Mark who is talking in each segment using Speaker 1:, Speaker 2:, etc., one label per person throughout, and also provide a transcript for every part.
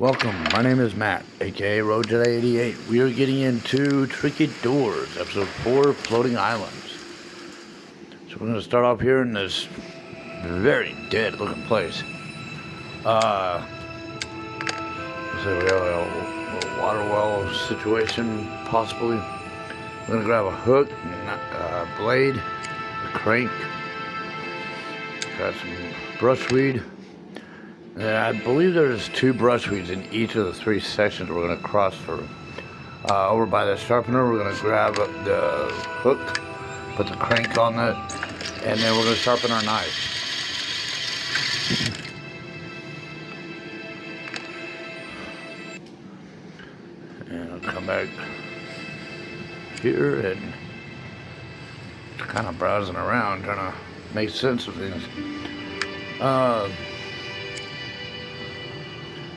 Speaker 1: Welcome, my name is Matt, aka Road Jedi 88. We are getting into Tricky Doors, episode 4, Floating Islands. So we're going to start off here in this very dead looking place. So we have a little water well situation, possibly. We're going to grab a hook, a blade, a crank, got some brushweed. I believe there's 2 brushweeds in each of the 3 sections we're going to cross through. Over by the sharpener, we're going to grab the hook, put the crank on it, and then we're going to sharpen our knife. And I'll come back here and kind of browsing around, trying to make sense of things.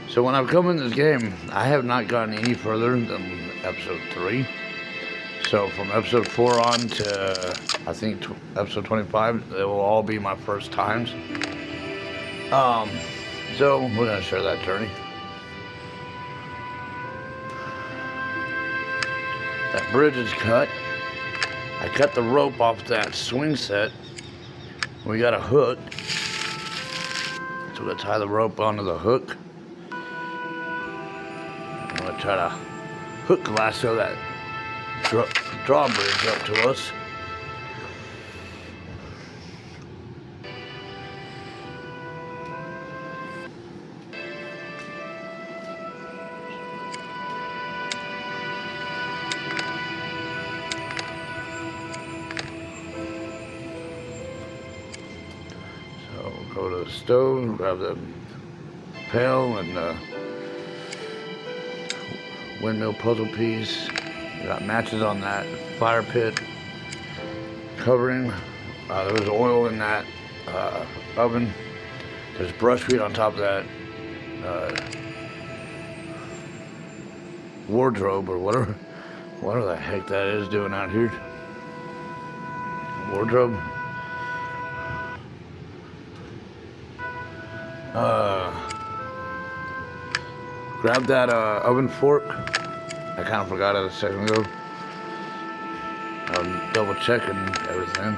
Speaker 1: So when I've come in this game, I have not gotten any further than episode 3. So from episode 4 on to, I think, episode 25, they will all be my first times. So we're going to share that journey. That bridge is cut. I cut the rope off that swing set. We got a hook. So we're going to tie the rope onto the hook. I'm going to try to hook lasso that drawbridge up to us. So we'll go to the stove, grab the pail and the windmill puzzle piece. Got matches on that fire pit covering. There was oil in that oven. There's brushweed on top of that wardrobe or whatever the heck that is doing out here. Wardrobe. Grab that oven fork. I kind of forgot it a second ago. I'm double checking everything.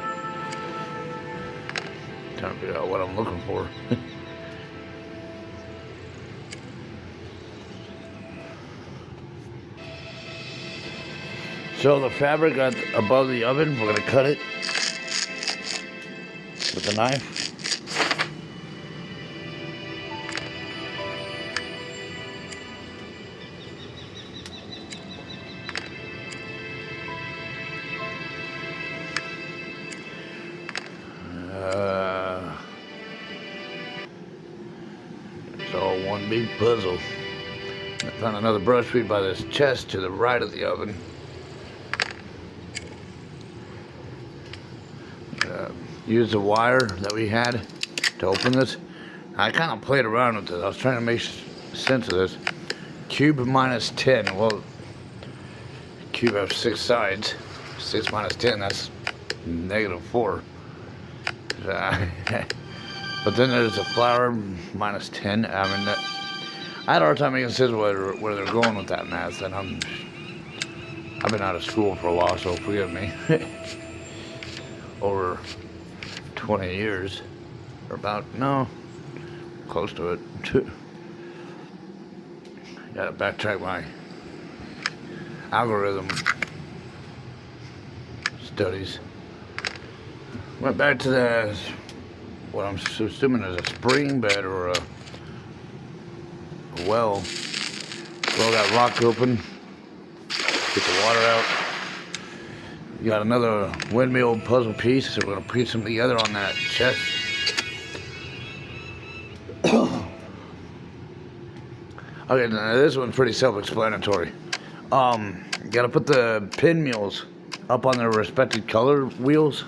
Speaker 1: Trying to figure out what I'm looking for. So the fabric above the oven, we're going to cut it with a knife. It's all one big puzzle. I found another brushweed by this chest to the right of the oven. Used the wire that we had to open this. I kind of played around with it. I was trying to make sense of this. Cube minus 10. Well, cube has 6 sides. 6 minus 10, that's negative 4. But then there's a flower minus 10. I mean, I had a hard time making sense where they're going with that math, and I've been out of school for a while, so forgive me. Over 20 years, or about, no, close to it. Gotta backtrack my algorithm studies. Went back to what I'm assuming is a spring bed or a well. Blow that rock open, get the water out. You got another windmill puzzle piece, so we're going to piece them together on that chest. Okay, now this one's pretty self-explanatory. You got to put the pinwheels up on their respective color wheels.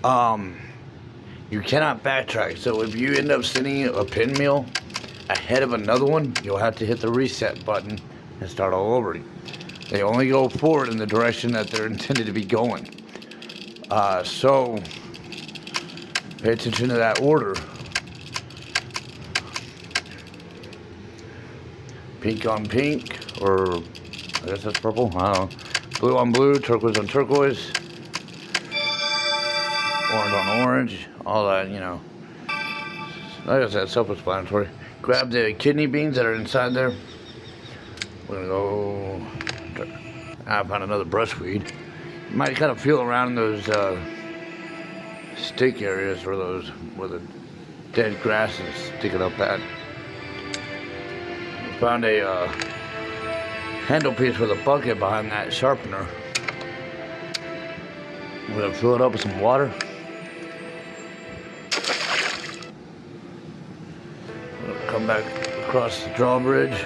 Speaker 1: You cannot backtrack, so if you end up sending a pinwheel ahead of another one, you'll have to hit the reset button and start all over. They only go forward in the direction that they're intended to be going. So pay attention to that order. pink on pink, or I guess that's purple, I don't know. Blue on blue, turquoise on turquoise, orange on orange, all that, you know. Like I said, self-explanatory. Grab the kidney beans that are inside there. We're gonna go. I found another brushweed. You might kind of feel around in those stick areas where the dead grass is sticking up at. We found a handle piece with a bucket behind that sharpener. We're gonna fill it up with some water. Come back across the drawbridge,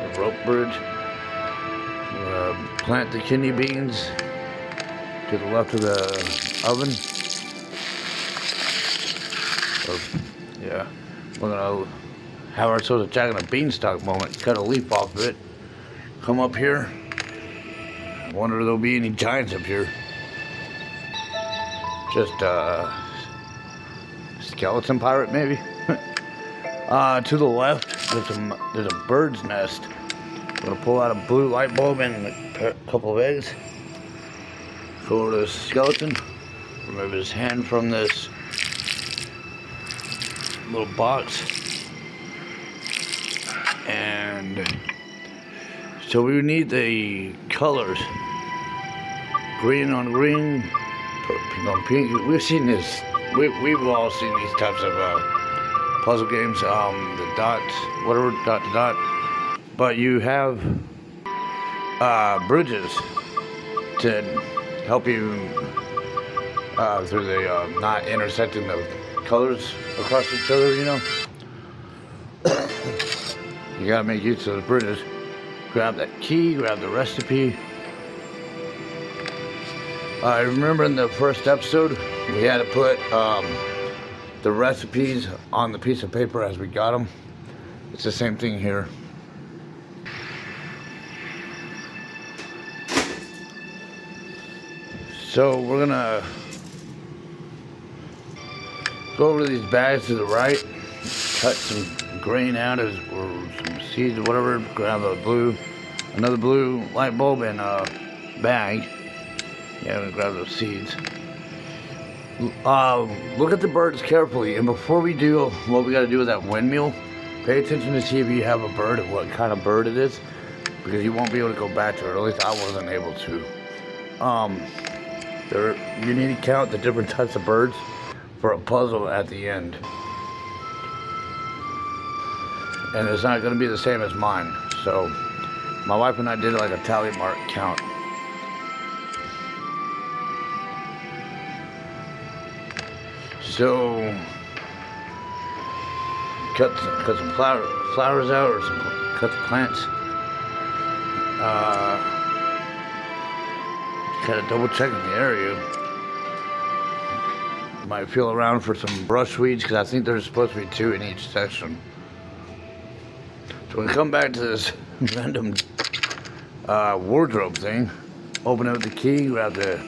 Speaker 1: the rope bridge. Plant the kidney beans to the left of the oven. Yeah, we're gonna have ourselves a Jack and a Beanstalk moment. Cut a leaf off of it. Come up here. I wonder if there'll be any giants up here. Just skeleton pirate maybe. To the left there's a bird's nest. I'm gonna pull out a blue light bulb and a couple of eggs. Go over to the skeleton, remove his hand from this little box, and so we need the colors: green on green, pink on pink. We've seen this. We've all seen these types of puzzle games, the dots, whatever, dot to dot. But you have bridges to help you through the not intersecting the colors across each other, you know. You gotta make use of those bridges. Grab that key, grab the recipe. I remember in the first episode, we had to put the recipes on the piece of paper as we got them. It's the same thing here. So we're gonna go over to these bags to the right, cut some grain out or some seeds or whatever, grab another blue light bulb and a bag. Yeah, I'm gonna grab those seeds. Look at the birds carefully, and before we do what we gotta do with that windmill, pay attention to see if you have a bird and what kind of bird it is, because you won't be able to go back to it, or at least I wasn't able to. You need to count the different types of birds for a puzzle at the end. And it's not gonna be the same as mine, so my wife and I did like a tally mark count. So, cut some flowers out, or cut the plants. Kind of double checking the area. Might feel around for some brush weeds, because I think there's supposed to be 2 in each section. So we come back to this random wardrobe thing. Open up the key, grab the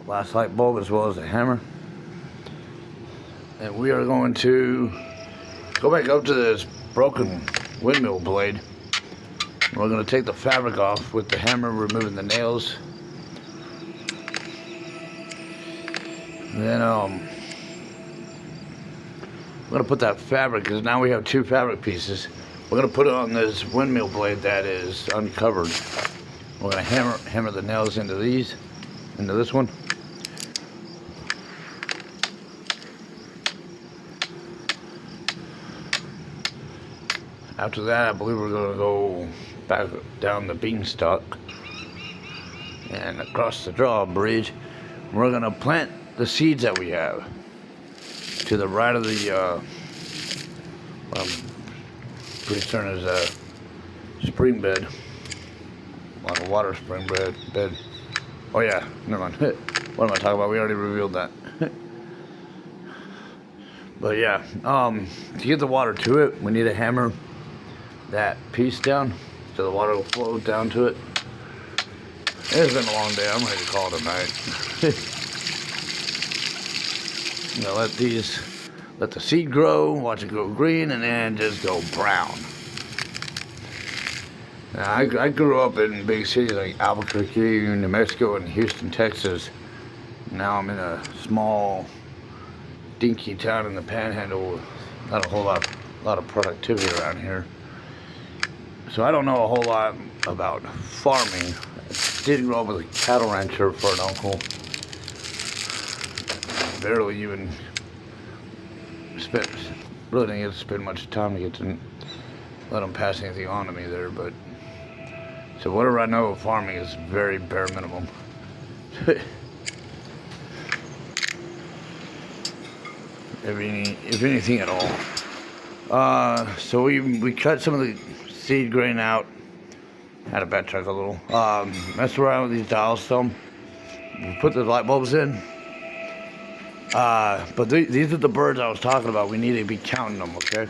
Speaker 1: last light bulb as well as the hammer, and we are going to go back up to this broken windmill blade. We're going to take the fabric off with the hammer, removing the nails. And then I'm going to put that fabric, because now we have 2 fabric pieces. We're going to put it on this windmill blade that is uncovered. We're going to hammer the nails into this one. After that, I believe we're going to go back down the Beanstalk and across the drawbridge. We're going to plant the seeds that we have to the right of the, I'm pretty certain is a spring bed, like a water spring bed. Oh yeah, never mind. What am I talking about? We already revealed that. But yeah, to get the water to it, we need to hammer that piece down so the water will flow down to it. It's been a long day. I'm ready to call it a night. Let these let the seed grow, watch it go green, and then just go brown. Now, I grew up in big cities like Albuquerque, New Mexico, and Houston, Texas. Now I'm in a small, dinky town in the Panhandle with not a whole lot of productivity around here. So I don't know a whole lot about farming. I did grow up with a cattle rancher for an uncle. Barely even really didn't get to spend much time to get to let him pass anything on to me there, but so whatever I know of farming is very bare minimum. if anything at all. So we cut some of the seed grain out. Had to backtrack a little. Messed around with these dials some. We put the light bulbs in. But these are the birds I was talking about. We need to be counting them, okay?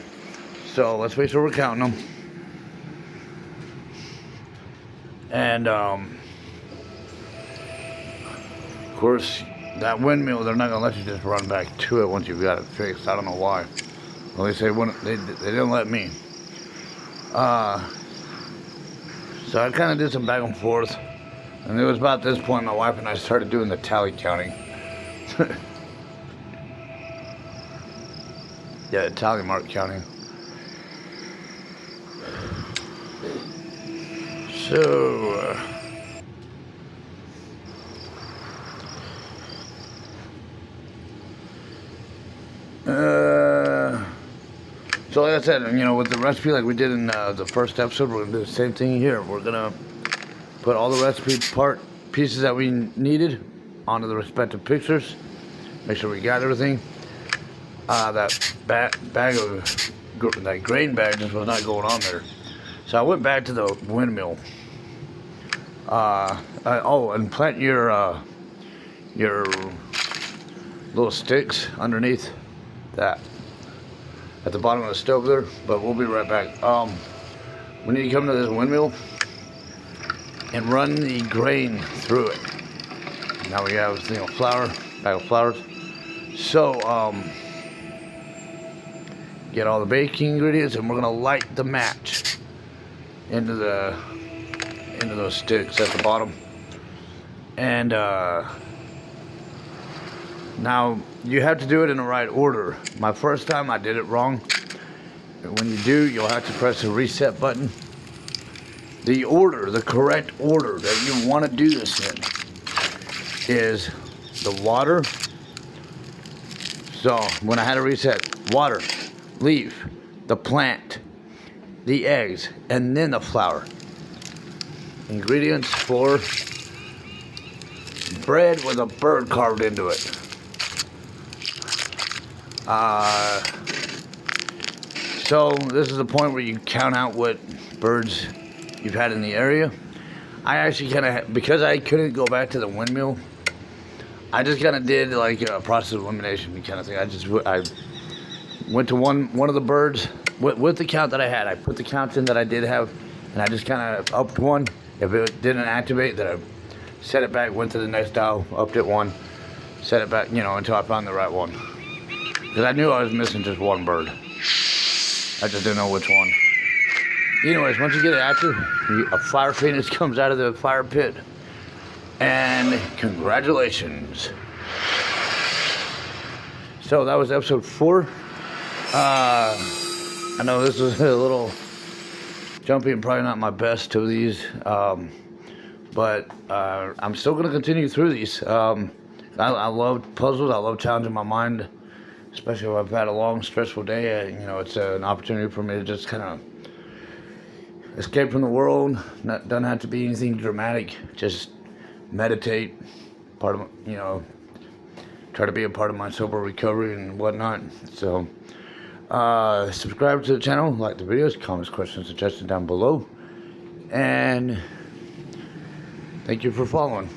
Speaker 1: So let's make sure we're counting them. And of course, that windmill, they're not gonna let you just run back to it once you've got it fixed. I don't know why. Well, they say they didn't let me. So I kind of did some back and forth, and it was about this point my wife and I started doing the tally counting. Yeah, tally mark counting. So so like I said, you know, with the recipe like we did in the first episode, we're gonna do the same thing here. We're gonna put all the recipe pieces that we needed onto the respective pictures. Make sure we got everything. That bag of that grain bag just was not going on there. So I went back to the windmill. And plant your little sticks underneath that at the bottom of the stove there. But we'll be right back. We need to come to this windmill and run the grain through it. Now we have a bag of flours. So get all the baking ingredients, and we're gonna light the match into those sticks at the bottom. And now you have to do it in the right order. My first time I did it wrong. When you do, you'll have to press the reset button. The correct order that you want to do this in is the water. So when I had to reset, water, leaf, the plant, the eggs, and then the flour. Ingredients for bread with a bird carved into it. So this is the point where you count out what birds you've had in the area. I actually because I couldn't go back to the windmill, I just kind of did like a process of elimination kind of thing. I went to one of the birds with the count that I had. I put the counts in that I did have, and I just kind of upped one. If it didn't activate, then I set it back, went to the next dial, upped it one, set it back, until I found the right one. Because I knew I was missing just one bird. I just didn't know which one. Anyways, once you get it active, a fire phoenix comes out of the fire pit. And congratulations. So that was episode 4. I know this was a little jumpy and probably not my best to these, but I'm still going to continue through these. I love puzzles. I love challenging my mind, especially if I've had a long, stressful day. It's an opportunity for me to just kind of escape from the world. Doesn't have to be anything dramatic. Just meditate. Try to be a part of my sober recovery and whatnot. So, subscribe to the channel, like the videos, comments, questions, suggestions down below, and thank you for following.